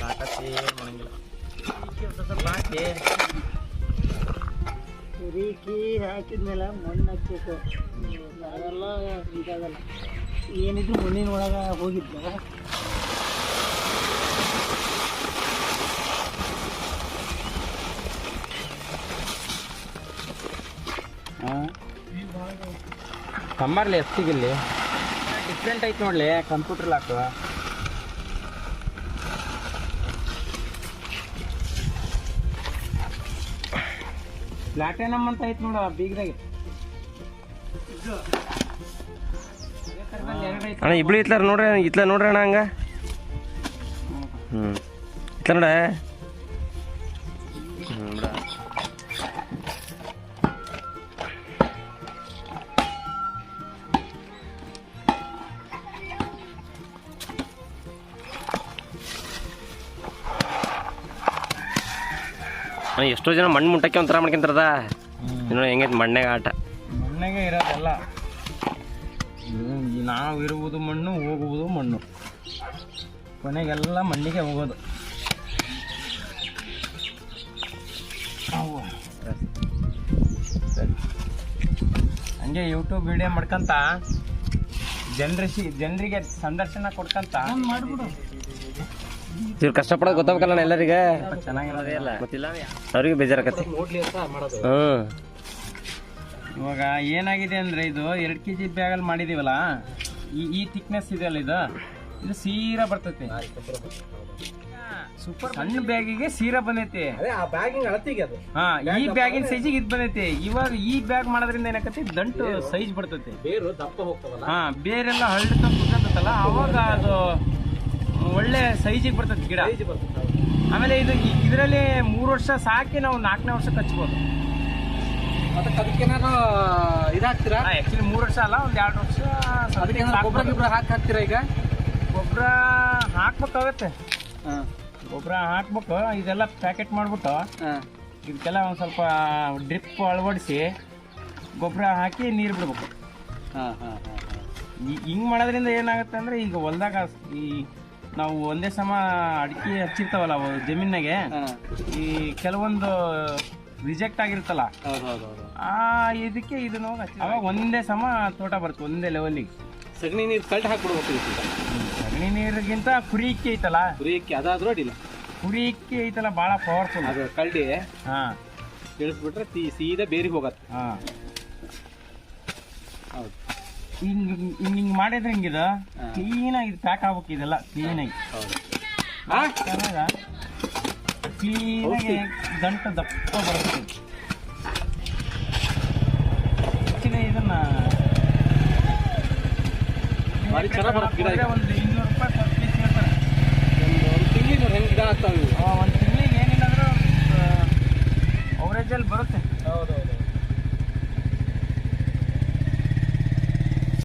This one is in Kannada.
ಹಾಕತ್ತಿ ಮಾಡಂಗಿಲ್ಲ ಸ್ವಲ್ಪ ಹಾಕಿ ರೀಕಿ ಹಾಕಿದ್ಮೇಲೆ ಮಣ್ಣು ಹಾಕ್ಬೇಕು. ಅದೆಲ್ಲ ಇದಾಗಲ್ಲ. ಏನಿದ್ರು ಮಣ್ಣಿನ ಒಳಗೆ ಹೋಗಿದ್ದ ಕಂಬರ್ಲಿ ಎಷ್ಟಿಗಿಲ್ಲಿ ಡಿಫ್ರೆಂಟ್ ಐತೆ ನೋಡ್ಲಿ ಕಂಪ್ಯೂಟರ್ ಲಾಕ್. ಪ್ಲಾಟಿನಮ್ ಅಂತ ಐತೆ ನೋಡ ಬೀಗ್ರಾಗೆ. ಅಣ್ಣ ಇಬ್ಳು ಇತ್ಲಾರ ನೋಡ್ರಿ, ಇತ್ಲ ನೋಡ್ರಿ ಅಣ್ಣ ಹಂಗ. ಇತ್ಲ ನೋಡ ಎಷ್ಟೋ ಜನ ಮಣ್ಣು ಮುಟ್ಟಕ್ಕೆ ಒಂಥರ ಮಾಡ್ಕೊಂತಾರದ. ನೋಡಿ ಹೆಂಗೈತೆ ಮಣ್ಣಾಗ ಆಟ. ಮಣ್ಣಾಗೆ ಇರೋದಲ್ಲ, ನಾವು ಇರುವುದು ಮಣ್ಣು, ಹೋಗುವುದು ಮಣ್ಣು, ಕೊನೆಗೆಲ್ಲ ಮಣ್ಣಿಗೆ ಹೋಗೋದು. ಹಂಗೆ ಯೂಟ್ಯೂಬ್ ವಿಡಿಯೋ ಮಾಡ್ಕೊಂತ ಜನರಿಗೆ ಸಂದರ್ಶನ ಕೊಡ್ಕಂತ ಮಾಡ್ಬಿಡು. ಇವ್ರು ಕಷ್ಟಪಡೋದು ಗೊತ್ತಾಗಬೇಕಲ್ಲ ಎಲ್ಲರಿಗೆ. ಚೆನ್ನಾಗಿರೋದೇ ಇಲ್ಲ ಗೊತ್ತಿಲ್ಲ ಅವ್ರಿಗೆ ಬೇಜಾರಾಕತಿ. ಇವಾಗ ಏನಾಗಿದೆ ಅಂದ್ರೆ ಇದು 2 kg ಬ್ಯಾಗಲ್ಲಿ ಮಾಡಿದೀವಲ್ಲ, ಈ ಥಿಕ್ನೆಸ್ ಇದೆಯಲ್ಲ, ಇದು ಸೀರಾ ಬರ್ತೈತಿ. ಸಣ್ಣ ಬ್ಯಾಗಿಗೆ ಸೀರಾ ಬಂದೈತಿ. ಹಾ, ಈ ಬ್ಯಾಗಿನ ಸೈಜಿಗೆ ಇದು ಬಂದೈತಿ. ಇವಾಗ ಈ ಬ್ಯಾಗ್ ಮಾಡೋದ್ರಿಂದ ಏನಾಕತಿ, ದಂಟು ಸೈಜ್ ಬರ್ತೈತಿ. ಹಾ, ಬೇರೆಲ್ಲ ಹಳ್ಳಿ ಕುತ್ಕೊಂತಲ್ಲ, ಅವಾಗ ಅದು ಒಳ್ಳೆ ಸೈಜಿಗೆ ಬರ್ತೈತಿ ಗಿಡ. ಆಮೇಲೆ ಇದರಲ್ಲಿ 3 ವರ್ಷ ಸಾಕಿ ನಾವು 4ನೇ ವರ್ಷಕ್ಕೆ ಹಚ್ಬೋದು. ಅದಕ್ಕೇನಾದ್ರು ಇದಾಗ್ತೀರಾ? ಆಕ್ಚುಲಿ 3 ವರ್ಷ ಅಲ್ಲ, ಒಂದು 2 ವರ್ಷ. ಗೊಬ್ಬರ ಹಾಕ್ತೀರಾ? ಈಗ ಗೊಬ್ಬರ ಹಾಕ್ಬೇಕಾಗತ್ತೆ. ಗೊಬ್ಬರ ಹಾಕ್ಬೇಕು. ಇದೆಲ್ಲ ಪ್ಯಾಕೆಟ್ ಮಾಡ್ಬಿಟ್ಟು ಇದಕ್ಕೆಲ್ಲ ಒಂದು ಸ್ವಲ್ಪ ಡ್ರಿಪ್ ಅಳವಡಿಸಿ ಗೊಬ್ಬರ ಹಾಕಿ ನೀರು ಬಿಡ್ಬೇಕು. ಹಿಂಗ್ ಮಾಡೋದ್ರಿಂದ ಏನಾಗುತ್ತೆ ಅಂದ್ರೆ, ಈಗ ಹೊಲ್ದಾಗ ನಾವು ಒಂದೇ ಸಮ ಅಡಿಕೆ ಹಚ್ಚಿರ್ತಾವಲ್ಲ ಜಮೀನಾಗೆ, ಈ ಕೆಲವೊಂದು ರಿಜೆಕ್ಟ್ ಆಗಿರುತ್ತಲ್ಲ, ಇದಕ್ಕೆ ಇದನ್ನು ಅವಾಗ ಒಂದೇ ಸಮ ತೋಟ ಬರುತ್ತೆ, ಒಂದೇ ಲೆವೆಲಿಗೆ. ಸಗಣಿ ನೀರು ಕಲ್ಟ್ ಹಾಕ್ಬಿಡ್ಬೇಕು. ಸಗಣಿ ನೀರಿಗಿಂತ ಕುರಿಕ್ಕಿ ಐತಲ್ಲ, ಅದಾದ್ರೂ ಅಡ್ಡಿಲ್ಲ. ಕುರಿಕ್ಕಿ ಐತಲ್ಲ, ಭಾಳ ಪವರ್ಫುಲ್ ಅದು ಕಲ್ಟಿ. ಇಳಿಸ್ಬಿಟ್ರೆ ಸೀದಾ ಬೇರಿಗೆ ಹೋಗತ್ತೆ. ಹೌದು. ಹಿಂಗ್ ಮಾಡಿದ್ರೆ ಹಿಂಗಿದ ಕ್ಲೀನಾಗಿ ಪ್ಯಾಕ್ ಆಗ್ಬೇಕು. ಇದೆಲ್ಲ ಕ್ಲೀನಾಗಿ ಕ್ಲೀನಾಗಿ ದಂಟು ದಪ್ಪ ಬರುತ್ತೆ. ಇದನ್ನ ಒಂದು 200 ರೂಪಾಯಿ per piece ಹೇಳ್ತಾರೆ. ಒಂದು ತಿಂಗಳಿಗೆ ಹೆಂಗೆ ಗಿಡ ಆಗ್ತಾವೆ? ಒಂದು ತಿಂಗಳಿಗೆ ಏನಿಲ್ಲ ಅಂದ್ರೆ ಅವರೇಜಲ್ಲಿ ಬರುತ್ತೆ.